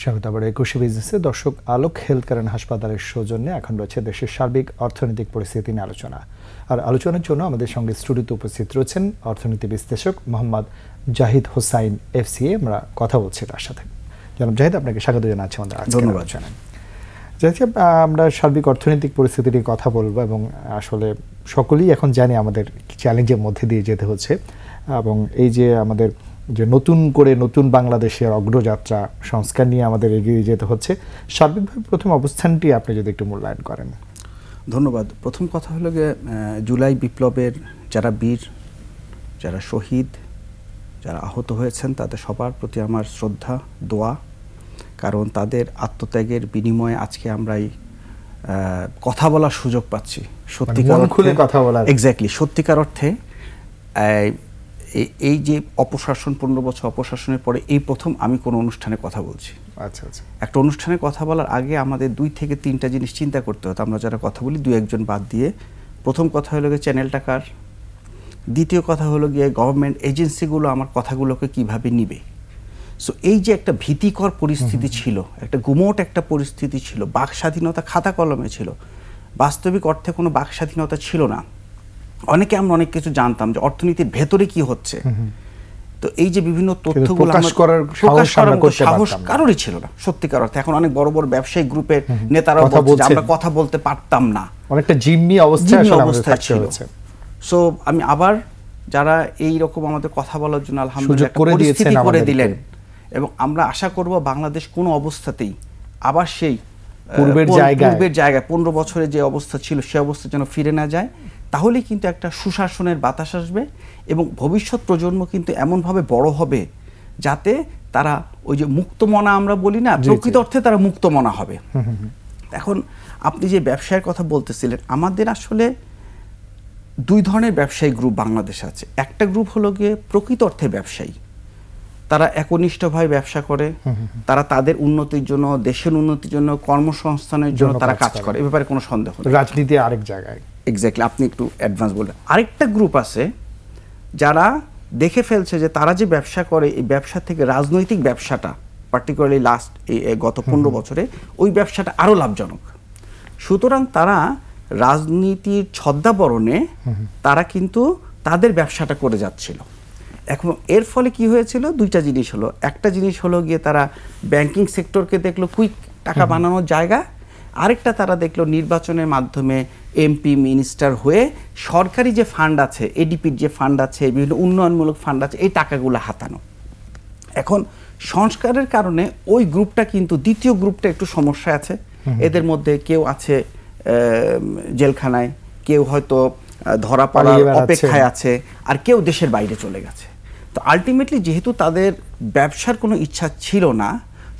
স্বাগত আবার একুশে বিজনেসে। দর্শক, আলোক হেলথ কেয়ার অ্যান্ড হাসপাতালের সৌজন্যে এখন রয়েছে দেশের সার্বিক অর্থনৈতিক পরিস্থিতি নিয়ে আলোচনা। আর আলোচনার জন্য আমাদের সঙ্গে স্টুডিওতে উপস্থিত রয়েছেন অর্থনীতি বিশ্লেষক মোহাম্মদ জাহিদ হোসাইন FCA। আমরা কথা বলছি তার সাথে। জনাব জাহিদ, আপনাকে স্বাগত জানাচ্ছি আমাদের আজকের আলোচনায়। যেহেতু আমরা সার্বিক অর্থনৈতিক পরিস্থিতি নিয়ে কথা বলবো এবং আসলে সকলেই এখন জানি আমাদের চ্যালেঞ্জের মধ্যে দিয়ে যেতে হচ্ছে, এবং এই যে আমাদের যে নতুন করে নতুন বাংলাদেশের অগ্রযাত্রা সংস্কার নিয়ে আমাদের এগিয়ে যেতে হচ্ছে, সার্বিকভাবে প্রথম অবস্থানটি আপনি যদি একটু মূল্যায়ন করেন। ধন্যবাদ। প্রথম কথা হলো যে জুলাই বিপ্লবের যারা বীর, যারা শহীদ, যারা আহত হয়েছেন তাদের সবার প্রতি আমার শ্রদ্ধা, দোয়া। কারণ তাদের আত্মত্যাগের বিনিময়ে আজকে আমরা এই কথা বলার সুযোগ পাচ্ছি, সত্যিকার খুলে কথা বলার। এক্স্যাক্টলি, সত্যিকার অর্থে এই যে অপশাসন, 15 বছর অপশাসনের পরে এই প্রথম আমি কোনো অনুষ্ঠানে কথা বলছি। আচ্ছা আচ্ছা। একটা অনুষ্ঠানে কথা বলার আগে আমাদের 2 থেকে 3টা জিনিস চিন্তা করতে হতো। আমরা যারা কথা বলি 2-1 বাদ দিয়ে, প্রথম কথা হলো গিয়ে চ্যানেলটা কার, দ্বিতীয় কথা হলো গিয়ে গভর্নমেন্ট এজেন্সিগুলো আমার কথাগুলোকে কিভাবে নিবে। সো এই যে একটা ভীতিকর পরিস্থিতি ছিল, একটা গুমোট একটা পরিস্থিতি ছিল, বাক স্বাধীনতা খাতা কলমে ছিল, বাস্তবিক অর্থে কোনো বাক স্বাধীনতা ছিল না। অনেকে আমরা অনেক কিছু জানতাম যে অর্থনীতির ভেতরে কি হচ্ছে, তো এই যে বিভিন্ন তথ্যগুলো প্রকাশ করার সাহস কারোরই ছিল না সত্যিকার অর্থে। এখন অনেক বড় বড় ব্যবসায়িক গ্রুপের নেতারা বলছে আমরা কথা বলতে পারতাম না, অনেকটা জিম্মি অবস্থায় ছিল। সো আমি আবার যারা এই রকম আমাদের কথা বলার জন্য আলহামদুলিল্লাহ পরিস্থিতি করে দিলেন, এবং আমরা আশা করব বাংলাদেশ কোনো অবস্থাতেই আবার সেই পূর্বের জায়গায় 15 বছরে যে অবস্থা ছিল সে অবস্থা যেন ফিরে না যায়। তাহলেই কিন্তু একটা সুশাসনের বাতাস আসবে এবং ভবিষ্যৎ প্রজন্ম কিন্তু এমনভাবে বড় হবে যাতে তারা ওই যে মুক্তমনা আমরা বলি না, প্রকৃত অর্থে তারা মুক্তমনা হবে। এখন আপনি যে ব্যবসায়ের কথা বলতেছিলেন, আমাদের আসলে 2 ধরনের ব্যবসায়ী গ্রুপ বাংলাদেশে আছে। একটা গ্রুপ হলো গিয়ে প্রকৃত অর্থে ব্যবসায়ী, তারা একনিষ্ঠভাবে ব্যবসা করে, তারা তাদের উন্নতির জন্য, দেশের উন্নতির জন্য, কর্মসংস্থানের জন্য তারা কাজ করে, এ ব্যাপারে কোনো সন্দেহ নেই। রাজনীতি আরেক জায়গায়। এক্স্যাক্টলি, আপনি একটু অ্যাডভান্স বললেন। আরেকটা গ্রুপ আছে যারা দেখে ফেলছে যে তারা যে ব্যবসা করে এই ব্যবসা থেকে রাজনৈতিক ব্যবসাটা, পার্টিকুলারলি গত 15 বছরে ওই ব্যবসাটা আরও লাভজনক। সুতরাং তারা রাজনীতির ছদ্মাবরণে তারা কিন্তু তাদের ব্যবসাটা করে যাচ্ছিল। এখন এর ফলে কি হয়েছিল, 2টা জিনিস হলো। একটা জিনিস হলো গিয়ে তারা ব্যাংকিং সেক্টরকে দেখলো কুইক টাকা বানানোর জায়গা, আরেকটা তারা দেখলো নির্বাচনের মাধ্যমে MP মিনিস্টার হয়ে সরকারি যে ফান্ড আছে, ADPর যে ফান্ড আছে, বিভিন্ন উন্নয়নমূলক ফান্ড আছে, এই টাকাগুলো হাতানো। এখন সংস্কারের কারণে ওই গ্রুপটা কিন্তু, দ্বিতীয় গ্রুপটা একটু সমস্যা আছে। এদের মধ্যে কেউ আছে জেলখানায়, কেউ হয়তো ধরা পড়ার অপেক্ষায় আছে, আর কেউ দেশের বাইরে চলে গেছে। তো আলটিমেটলি যেহেতু তাদের ব্যবসার কোনো ইচ্ছা ছিল না,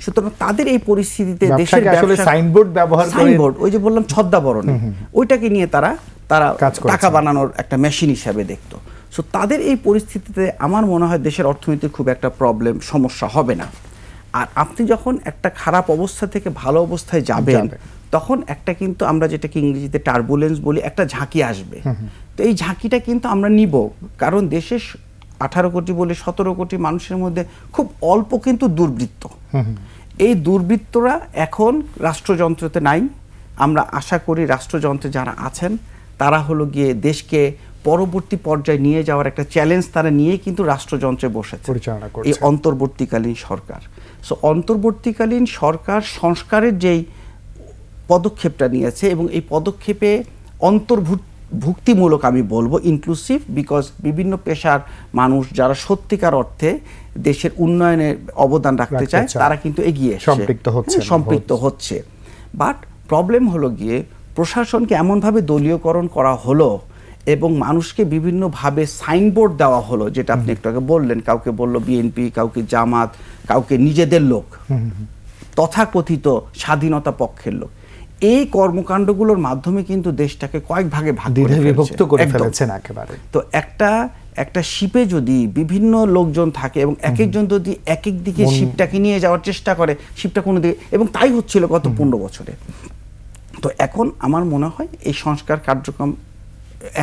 সুতরাং তাদের এই পরিস্থিতিতে দেশের সাইনবোর্ড ব্যবহার করে, সাইনবোর্ড ওই যে বললাম ছদ্মাবরণ, ওইটাকে নিয়ে তারা টাকা বানানোর একটা মেশিন হিসাবে দেখতো। সো তাদের এই পরিস্থিতিতে আমার মনে হয় দেশের অর্থনীতির খুব একটা সমস্যা হবে না। আর আপনি যখন একটা খারাপ অবস্থা থেকে ভালো অবস্থায় যাবেন, তখন একটা কিন্তু আমরা যেটাকে ইংরেজিতে টার্বুলেন্স বলি, একটা ঝাঁকি আসবে। তো এই ঝাঁকিটা কিন্তু আমরা নিব, কারণ দেশের 18 কোটি বলে 17 কোটি মানুষের মধ্যে খুব অল্প কিন্তু দুর্বৃত্ত। এই দুর্বৃত্তরা এখন রাষ্ট্রযন্ত্রতে নাই। আমরা আশা করি রাষ্ট্রযন্ত্রে যারা আছেন তারা হলো গিয়ে দেশকে পরবর্তী পর্যায়ে নিয়ে যাওয়ার একটা চ্যালেঞ্জ তারা নিয়ে কিন্তু রাষ্ট্রযন্ত্রে বসেছে, এই অন্তর্বর্তীকালীন সরকার। সো অন্তর্বর্তীকালীন সরকার সংস্কারের যেই পদক্ষেপটা নিয়েছে, এবং এই পদক্ষেপে ভুক্তিমূলক আমি বলবো, ইনক্লুসিভ, বিকজ বিভিন্ন পেশার মানুষ যারা সত্যিকার অর্থে দেশের উন্নয়নে অবদান রাখতে চায় তারা কিন্তু এগিয়ে সম্পৃক্ত হচ্ছে। বাট প্রবলেম হলো গিয়ে প্রশাসনকে এমনভাবে দলীয়করণ করা হলো এবং মানুষকে বিভিন্নভাবে সাইনবোর্ড দেওয়া হলো, যেটা আপনি একটু আগে বললেন, কাউকে বললো BNP, কাউকে জামাত, কাউকে নিজেদের লোক, তথাকথিত স্বাধীনতা পক্ষের লোক। এই কর্মকাণ্ডগুলোর মাধ্যমে কিন্তু দেশটাকে কয়েক ভাগে বিভক্ত করে ফেলেছেন একেবারে। তো একটা শিপে যদি বিভিন্ন লোকজন থাকে এবং এক একজন যদি এক এক দিকে শিপটাকে নিয়ে যাওয়ার চেষ্টা করে, শিপটা কোনো দিকে, এবং তাই হচ্ছিল গত 15 বছরে। তো এখন আমার মনে হয় এই সংস্কার কার্যক্রম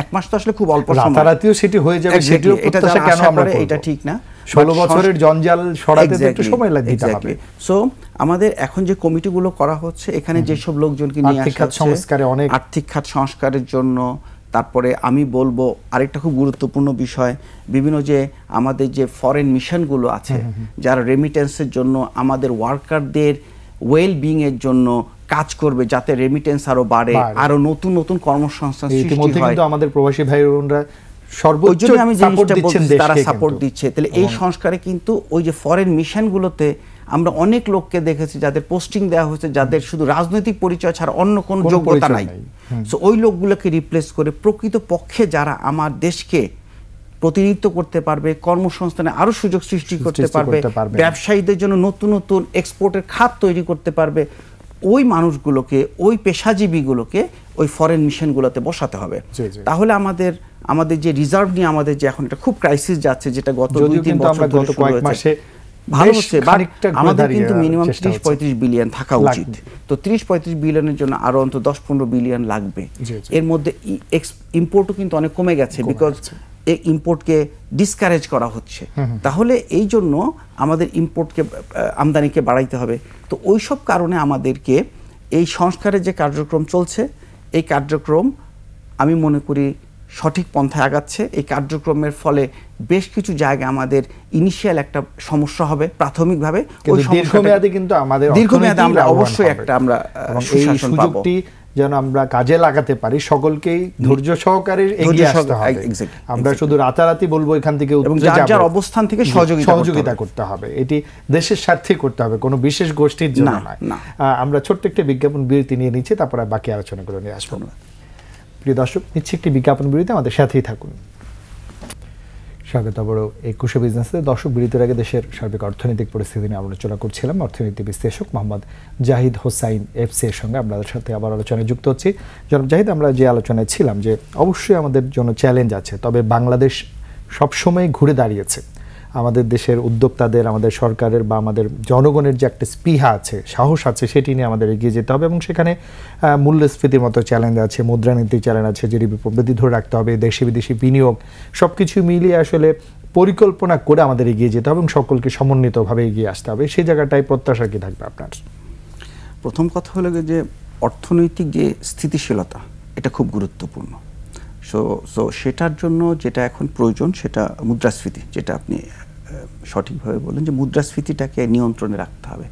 1 মাস তো আসলে খুব অল্প সময়, রাতারাতিও সেটি হয়ে যাবে সেটিও প্রত্যাশা কেন আমরা করব? এটা ঠিক না। 16 বছরের জঞ্জাল সরাতে তো একটু সময় দিতে হবে। সো আমাদের এখন যে কমিটিগুলো করা হচ্ছে, এখানে যেসব লোকজনকে নিয়ে আসা হচ্ছে আর্থিক খাত সংস্কারের জন্য, তারপরে আমি বলবো আরেকটা খুব গুরুত্বপূর্ণ বিষয়, বিভিন্ন যে আমাদের যে ফরেন মিশনগুলো আছে যারা রেমিটেন্সের জন্য আমাদের ওয়ার্কারদের ওয়েল বিং এর জন্য কাজ করবে, যাতে রেমিটেন্স আরো বাড়ে, আরো নতুন নতুন কর্মসংস্থান সৃষ্টি হয়। কিন্তু আমাদের প্রবাসী ভাই বোনরা সর্বোচ্চ সাপোর্ট দিচ্ছেন, তারা সাপোর্ট দিচ্ছে। তাহলে এই সংস্কারে কিন্তু ওই যে ফরেন মিশনগুলোতে আমরা অনেক লোককে দেখেছি যাদের পোস্টিং দেওয়া হয়েছে, যাদের শুধু রাজনৈতিক পরিচয় ছাড়া অন্য কোনো যোগ্যতা নাই। সো ওই লোকগুলোকে রিপ্লেস করে প্রকৃত পক্ষে যারা আমার দেশকে প্রতিনিধিত্ব করতে পারবে, কর্মসংস্থানে আরো সুযোগ সৃষ্টি করতে পারবে, ব্যবসায়ীদের জন্য নতুন নতুন এক্সপোর্টের খাত তৈরি করতে পারবে, ওই মানুষগুলোকে, ওই পেশাজীবীগুলোকে ওই ফরেন মিশনগুলোতে বসাতে হবে। তাহলে আমাদের যে রিজার্ভ নিয়ে আমাদের যে এখন একটা খুব ক্রাইসিস যাচ্ছে, যেটা গত 2-3 বছর ধরে কয়েক মাসে ভালো হচ্ছে, আমাদের কিন্তু মিনিমাম 30-35 বিলিয়ন থাকা উচিত। তো 30-35 বিলিয়নের জন্য আরো অন্তত 10-15 বিলিয়ন লাগবে। এর মধ্যে ইম্পোর্টও কিন্তু অনেক কমে গেছে, বিকজ এই ইম্পোর্টকে ডিসকারেজ করা হচ্ছে। তাহলে এই জন্য আমাদের ইম্পোর্টকে, আমদানিকে বাড়াইতে হবে। তো ওই সব কারণে আমাদেরকে এই সংস্কারের যে কার্যক্রম চলছে, এই কার্যক্রম আমি মনে করি সঠিক পন্থায় আগাচ্ছে। এই কার্যক্রমের ফলে বেশ কিছু জায়গায় আমাদের ইনিশিয়াল একটা সমস্যা হবে প্রাথমিকভাবে, ওই দীর্ঘমেয়াদে কিন্তু আমাদের দীর্ঘমেয়াদে আমরা অবশ্যই একটা আমরা সুশাসন পাবো, যেন আমরা কাজে লাগাতে পারি। সকলকেই ধৈর্য সহকারে এগিয়ে আসতে হবে। আমরা শুধু রাতারাতি বলবো এখান থেকে যার অবস্থান থেকে সহযোগিতা করতে হবে, এটি দেশের স্বার্থে করতে হবে, কোনো বিশেষ গোষ্ঠীর জন্য নয়। আমরা ছোট্ট একটা বিজ্ঞাপন বিরতি নিয়ে নিচ্ছি, তারপরে বাকি আলোচনা করে নিয়ে আসবো। প্রিয় দর্শক, নিচ্ছি একটি বিজ্ঞাপন বিরতি, আমাদের সাথেই থাকুন। স্বাগত আবারও একুশে বিজনেসে। দর্শক, বিরতির আগে দেশের সার্বিক অর্থনৈতিক পরিস্থিতি নিয়ে আলোচনা করছিলাম। অর্থনীতি বিশ্লেষক মোহাম্মদ জাহিদ হোসাইন এফসি এর সঙ্গে আপনাদের সাথে আবার আলোচনায় যুক্ত হচ্ছি। জনাব জাহিদ, আমরা যে আলোচনায় ছিলাম যে অবশ্যই আমাদের জন্য চ্যালেঞ্জ আছে, তবে বাংলাদেশ সবসময় ঘুরে দাঁড়িয়েছে। আমাদের দেশের উদ্যোক্তাদের, আমাদের সরকারের বা আমাদের জনগণের যে একটা স্পৃহা আছে, সাহস আছে, সেটি নিয়ে আমাদের এগিয়ে যেতে হবে। এবং সেখানে মূল্যস্ফীতির মতো চ্যালেঞ্জ আছে, মুদ্রানীতির চ্যালেঞ্জ আছে, জিডিপি প্রবৃদ্ধি ধরে রাখতে হবে, দেশি বিদেশি বিনিয়োগ, সব কিছু মিলিয়ে আসলে পরিকল্পনা করে আমাদের এগিয়ে যেতে হবে এবং সকলকে সমন্বিতভাবে এগিয়ে আসতে হবে। সেই জায়গাটায় প্রত্যাশা কি থাকবে আপনার? প্রথম কথা হলো যে অর্থনৈতিক যে স্থিতিশীলতা, এটা খুব গুরুত্বপূর্ণ। সো সেটার জন্য যেটা এখন প্রয়োজন সেটা মুদ্রাস্ফীতি, যেটা আপনি সঠিকভাবে বলেন যে মুদ্রাস্ফীতিটাকে নিয়ন্ত্রণে রাখতে হবে।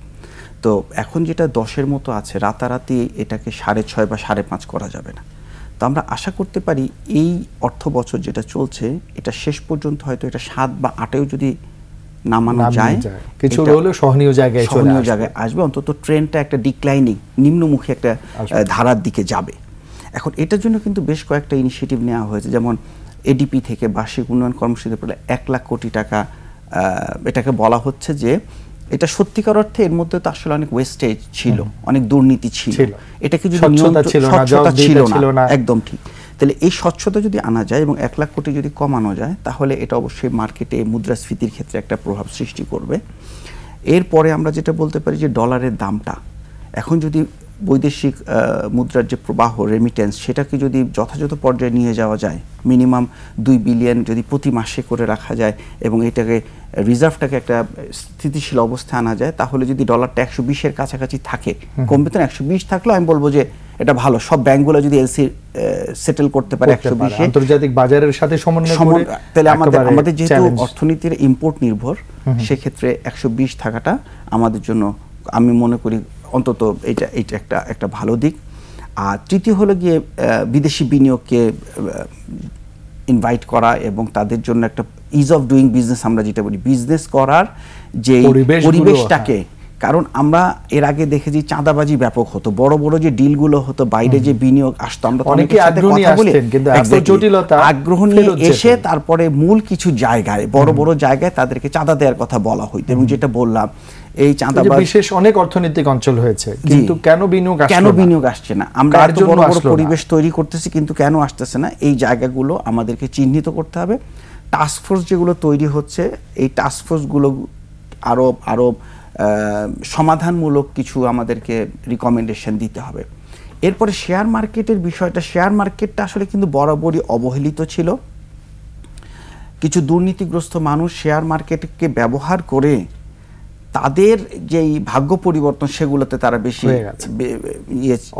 তো এখন যেটা 10-এর মতো আছে, রাতারাতি এটাকে 6.5 বা 5.5 করা যাবে না। তো আমরা আশা করতে পারি এই অর্থ বছর যেটা চলছে, এটা শেষ পর্যন্ত হয়তো এটা 7 বা 8-এও যদি নামানো যায়, কিছু হলেও সহনীয় জায়গায় আসবে। অন্তত ট্রেন্ডটা একটা ডিক্লাইনিং, নিম্নমুখী একটা ধারার দিকে যাবে। এখন এটার জন্য কিন্তু বেশ কয়েকটা ইনিশিয়েটিভ নেওয়া হয়েছে, যেমন এডিপি থেকে বার্ষিক উন্নয়ন কর্মসূচিতে প্রায় 1 লাখ কোটি টাকা, এটাকে বলা হচ্ছে যে এটা সত্যিকার অর্থে এর মধ্যে তো আসলে অনেক ওয়েস্টেজ ছিল, অনেক দুর্নীতি ছিল, এটাকে যদি স্বচ্ছতা ছিল না, একদম ঠিক। তাহলে এই স্বচ্ছতা যদি আনা যায় এবং 1 লাখ কোটি যদি কমানো যায়, তাহলে এটা অবশ্যই মার্কেটে মুদ্রাস্ফীতির ক্ষেত্রে একটা প্রভাব সৃষ্টি করবে। এরপরে আমরা যেটা বলতে পারি যে ডলারের দামটা এখন যদি বৈদেশিক মুদ্রার যে প্রবাহ, রেমিটেন্স, সেটাকে যদি যথাযথ পর্যায়ে নিয়ে যাওয়া যায়, মিনিমাম 2 বিলিয়ন যদি প্রতি মাসে করে রাখা যায় এবং এটাকে রিজার্ভটাকে একটা স্থিতিশীল অবস্থায় আনা যায়, তাহলে যদি ডলারটা 120-এর কাছাকাছি থাকে, কমবে তো 120 থাকলেও আমি বলবো যে এটা ভালো। সব ব্যাংকগুলো যদি এলসি সেটেল করতে পারে 120-এ, আন্তর্জাতিক বাজারের সাথে সমন্বয় করে, তাহলে আমাদের যেহেতু অর্থনীতির ইম্পোর্ট নির্ভর, সেক্ষেত্রে 120 থাকাটা আমাদের জন্য আমি মনে করি অন্তত এটা একটা ভালো দিক। আর তৃতীয় হলো গিয়ে বিদেশি বিনিয়োগকে ইনভাইট করা এবং তাদের জন্য একটা ইজ অফ ডুইং বিজনেস, আমরা যেটা বলি বিজনেস করার যে পরিবেশটাকে, কারণ আমরা এর আগে দেখেছি চাঁদাবাজি ব্যাপক হতো, বড় বড় যে ডিলগুলো হতো, বাইরে যে বিনিয়োগ আসতো, আমরা অনেকের সাথে কথা বলি, আগ্রহ নিয়ে এসে তারপরে মূল কিছু জায়গায়, বড় বড় জায়গায় তাদেরকে চাঁদা দেওয়ার কথা বলা হইতো। এবং যেটা বললাম, এই চাঁদাবাজ বিশেষ অনেক অর্থনৈতিক অঞ্চল হয়েছে, কিন্তু কেন বিনিয়োগ আসছে না? আমরা এত বড় বড় পরিবেশ তৈরি করতেছি, কিন্তু কেন আসতেছে না? এই জায়গাগুলো আমাদেরকে চিহ্নিত করতে হবে। টাস্কফোর্স যেগুলো তৈরি হচ্ছে, এই টাস্কফোর্সগুলো আরো সমাধানমূলক কিছু আমাদেরকে রিকমেন্ডেশন দিতে হবে। এরপরে শেয়ার মার্কেটের বিষয়টা, শেয়ার মার্কেটটা আসলে কিন্তু বরাবরই অবহেলিত ছিল। কিছু দুর্নীতিগ্রস্ত মানুষ শেয়ার মার্কেটকে ব্যবহার করে তাদের যেই ভাগ্য পরিবর্তন সেগুলোতে তারা বেশি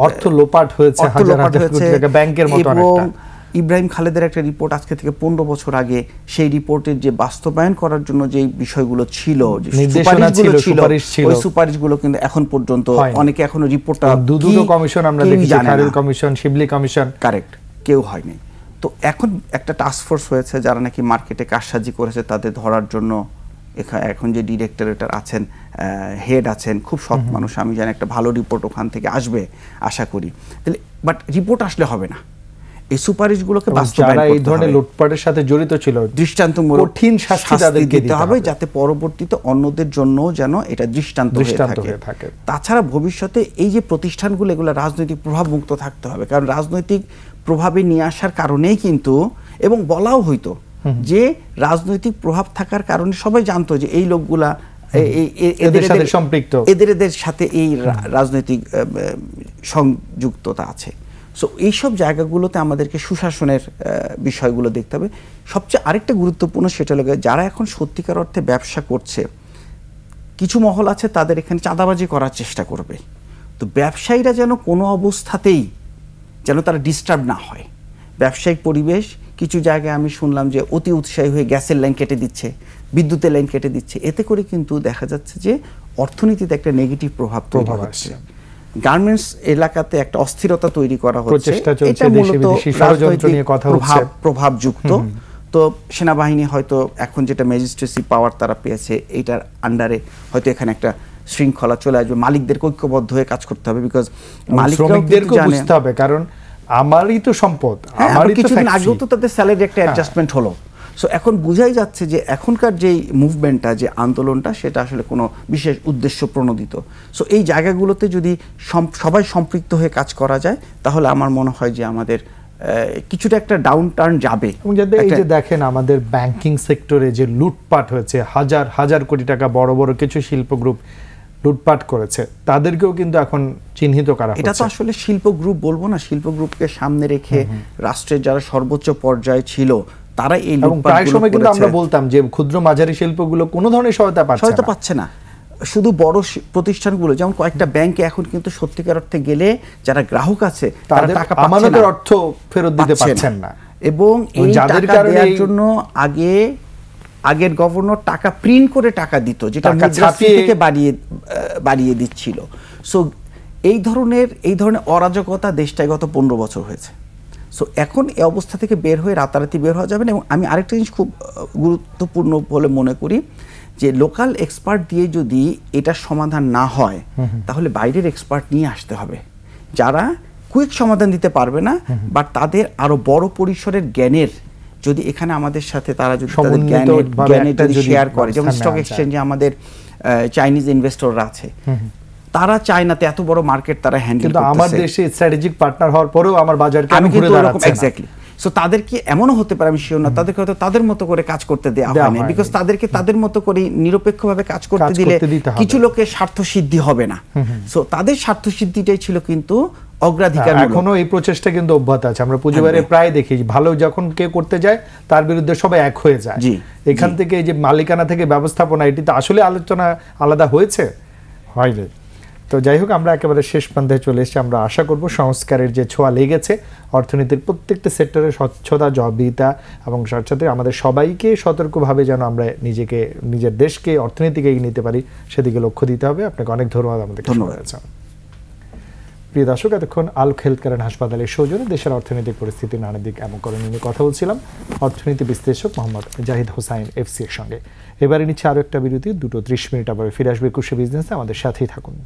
অর্থ লোপাট হয়েছে, হাজার হাজার কোটি টাকা ব্যাংকের মতো। এবং ইব্রাহিম খালেদের একটা রিপোর্ট আজকে থেকে 15 বছর আগে, সেই রিপোর্টের যে বাস্তবায়ন করার জন্য যে বিষয়গুলো ছিল, যে সুপারিশগুলো ছিল, ওই সুপারিশগুলো কিন্তু এখন পর্যন্ত অনেকে এখনো রিপোর্টটা, দুটো কমিশন আমরা দেখেছি, খারিল কমিশন, শিবলি কমিশন, কারেক্ট, কেউ হয়নি। তো এখন একটা টাস্ক ফোর্স হয়েছে যারা নাকি মার্কেটে কারসাজি করেছে তাদের ধরার জন্য। এখন যে ডিরেক্টরেটর আছেন, হেড আছেন, খুব সৎ মানুষ, আমি জানি একটা ভালো রিপোর্ট ওখান থেকে আসবে আশা করি। তাহলে বাট রিপোর্ট আসলে হবে না, এই সুপারিশগুলোকে বাস্তবায়ন করতে হবে। এই ধরনের লুটপাটের সাথে জড়িত ছিল দৃষ্টান্তমূলক কঠিন শাস্তি তাদেরকে দিতে হবে, যাতে পরবর্তীতে অন্যদের জন্য যেন এটা দৃষ্টান্ত হয়ে থাকে। তাছাড়া ভবিষ্যতে এই যে প্রতিষ্ঠানগুলো, এগুলো রাজনৈতিক প্রভাব মুক্ত থাকতে হবে, কারণ রাজনৈতিক প্রভাবে নিয়ে আসার কারণেই কিন্তু, এবং বলাও হইতো যে রাজনৈতিক প্রভাব থাকার কারণে সবাই জানতো যে এই লোকগুলা এদের সাথে সম্পৃক্ত, এদের সাথে এই রাজনৈতিক সংযুক্ততা আছে। সো এইসব জায়গাগুলোতে আমাদেরকে সুশাসনের বিষয়গুলো দেখতে হবে। সবচেয়ে আরেকটা গুরুত্বপূর্ণ সেটা হলো, যারা এখন সত্যিকার অর্থে ব্যবসা করছে, কিছু মহল আছে তাদের এখানে চাঁদাবাজি করার চেষ্টা করবে। তো ব্যবসায়ীরা যেন কোনো অবস্থাতেই যেন তারা ডিস্টার্ব না হয়। ব্যবসায়িক পরিবেশ, কিছু জায়গায় আমি শুনলাম যে অতি উৎসাহী হয়ে গ্যাসের লাইন কেটে দিচ্ছে, বিদ্যুতের লাইন কেটে দিচ্ছে, এতে করে কিন্তু দেখা যাচ্ছে যে অর্থনীতিতে একটা নেগেটিভ প্রভাব হচ্ছে। গার্মেন্টস এলাকাতে একটা অস্থিরতা তৈরি করা হচ্ছে, এটা মূলত প্রভাবযুক্ত। তো সেনাবাহিনী হয়তো এখন যেটা ম্যাজিস্ট্রেসি পাওয়ার তারা পেয়েছে, এইটার আন্ডারে হয়তো এখানে একটা শৃঙ্খলা চলে আসবে। মালিকদেরকে ঐক্যবদ্ধ হয়ে কাজ করতে হবে, বিকজ মালিকদেরকে বুঝতে হবে, কারণ আমারই তো সম্পদ, আমারই তো কিছুদিন আগেও তো তাদের স্যালারি একটা অ্যাডজাস্টমেন্ট হলো। সো এখন বোঝাই যাচ্ছে যে এখনকার যেই মুভমেন্টটা, যে আন্দোলনটা, সেটা আসলে কোনো বিশেষ উদ্দেশ্য প্রণোদিত। সো এই জায়গাগুলোতে যদি সবাই সম্পৃক্ত হয়ে কাজ করা যায়, তাহলে আমার মনে হয় যে আমাদের কিছুটা একটা ডাউন টার্ন যাবে। এবং এই যে দেখেন আমাদের ব্যাংকিং সেক্টরে যে লুটপাট হয়েছে, হাজার হাজার কোটি টাকা বড় বড় কিছু শিল্প গ্রুপ লুটপাট করেছে, তাদেরকেও কিন্তু এখন চিহ্নিত করা হচ্ছে। এটা তো আসলে শিল্প গ্রুপ বলবো না, শিল্প গ্রুপকে সামনে রেখে রাষ্ট্রের যারা সর্বোচ্চ পর্যায়ে ছিল তারা এই লুটপাট, প্রায় সময় কিন্তু আমরা বলতাম যে ক্ষুদ্র মাঝারি শিল্পগুলো কোনো ধরনের সহায়তা পাচ্ছে না। শুধু বড় প্রতিষ্ঠানগুলো, যেমন কয়েকটা ব্যাংকে এখন কিন্তু সত্যিকার অর্থে গেলে যারা গ্রাহক আছে তারা টাকা আমানতের অর্থ ফেরত দিতে পারছেন না, এবং এই টাকা দেওয়ার জন্য আগের গভর্নর টাকা প্রিন্ট করে টাকা দিত, যেটা মুদ্রাস্ফীতি থেকে বাড়িয়ে দিচ্ছিল। সো এই ধরনের অরাজকতা দেশটায় গত 15 বছর হয়েছে। সো এখন এই অবস্থা থেকে বের হয়ে রাতারাতি বের হওয়া যাবে না। এবং আমি আরেকটা জিনিস খুব গুরুত্বপূর্ণ বলে মনে করি, যে লোকাল এক্সপার্ট দিয়ে যদি এটার সমাধান না হয়, তাহলে বাইরের এক্সপার্ট নিয়ে আসতে হবে, যারা কুইক সমাধান দিতে পারবে না, বাট তাদের আরো বড় পরিসরের জ্ঞানের, যদি এখানে আমাদের সাথে তারা যদি তাদের জ্ঞানের যদি শেয়ার করে, যেমন স্টক এক্সচেঞ্জে আমাদের চাইনিজ ইনভেস্টররা আছে, তারা চায়নাতে এত বড় মার্কেট তারা হ্যান্ডেল করতেছে, আমার দেশে স্ট্র্যাটেজিক পার্টনার হওয়ার পরেও আমার বাজারকে আমি ঘুরে দাঁড়াচ্ছি। এক্স্যাক্টলি। সো তাদেরকে এমনও হতে পারে, আমি শিওর না, তাদেরকে হয়তো তাদের মতো করে কাজ করতে দেওয়া হয়নি, বিকজ তাদেরকে তাদের মতো করে নিরপেক্ষভাবে কাজ করতে দিলে কিছু লোকের স্বার্থ সিদ্ধি হবে না। সো তাদের স্বার্থ সিদ্ধিটাই ছিল কিন্তু অগ্রাধিকার। এখনো এই প্রচেষ্টা কিন্তু অব্যাহত আছে। আমরা পুঁজিবারে প্রায় দেখি ভালো যখন কেউ করতে যায় তার বিরুদ্ধে সবাই এক হয়ে যায়। এখান থেকে এই যে মালিকানা থেকে ব্যবস্থাপনা, এটি তো আসলে আলোচনা আলাদা হয়েছে, হয়নি। তো যাই হোক, আমরা একেবারে শেষ প্রান্তে চলে এসেছি। আমরা আশা করব সংস্কারের যে ছোঁয়া লেগেছে, অর্থনীতির প্রত্যেকটা সেক্টরে স্বচ্ছতা, জবাবদিহিতা এবং সাথে আমাদের সবাইকে সতর্কভাবে যেন আমরা নিজের দেশকে, অর্থনীতিকে এগিয়ে নিতে পারি, সেদিকে লক্ষ্য দিতে হবে। আপনাকে অনেক ধন্যবাদ আমাদের। প্রিয় দর্শক, এতক্ষণ আলোক হেলথ কেয়ার হাসপাতালের সৌজন্যে দেশের অর্থনৈতিক পরিস্থিতি নানা দিক এবং করণীয় নিয়ে কথা বলছিলাম অর্থনীতি বিশ্লেষক মোহাম্মদ জাহিদ হোসাইন এফসি এর সঙ্গে। এবারে নিচ্ছে আরো একটা বিরতি, 2:30 আবার ফিরে আসবে একুশে বিজনেসে। আমাদের সাথেই থাকুন।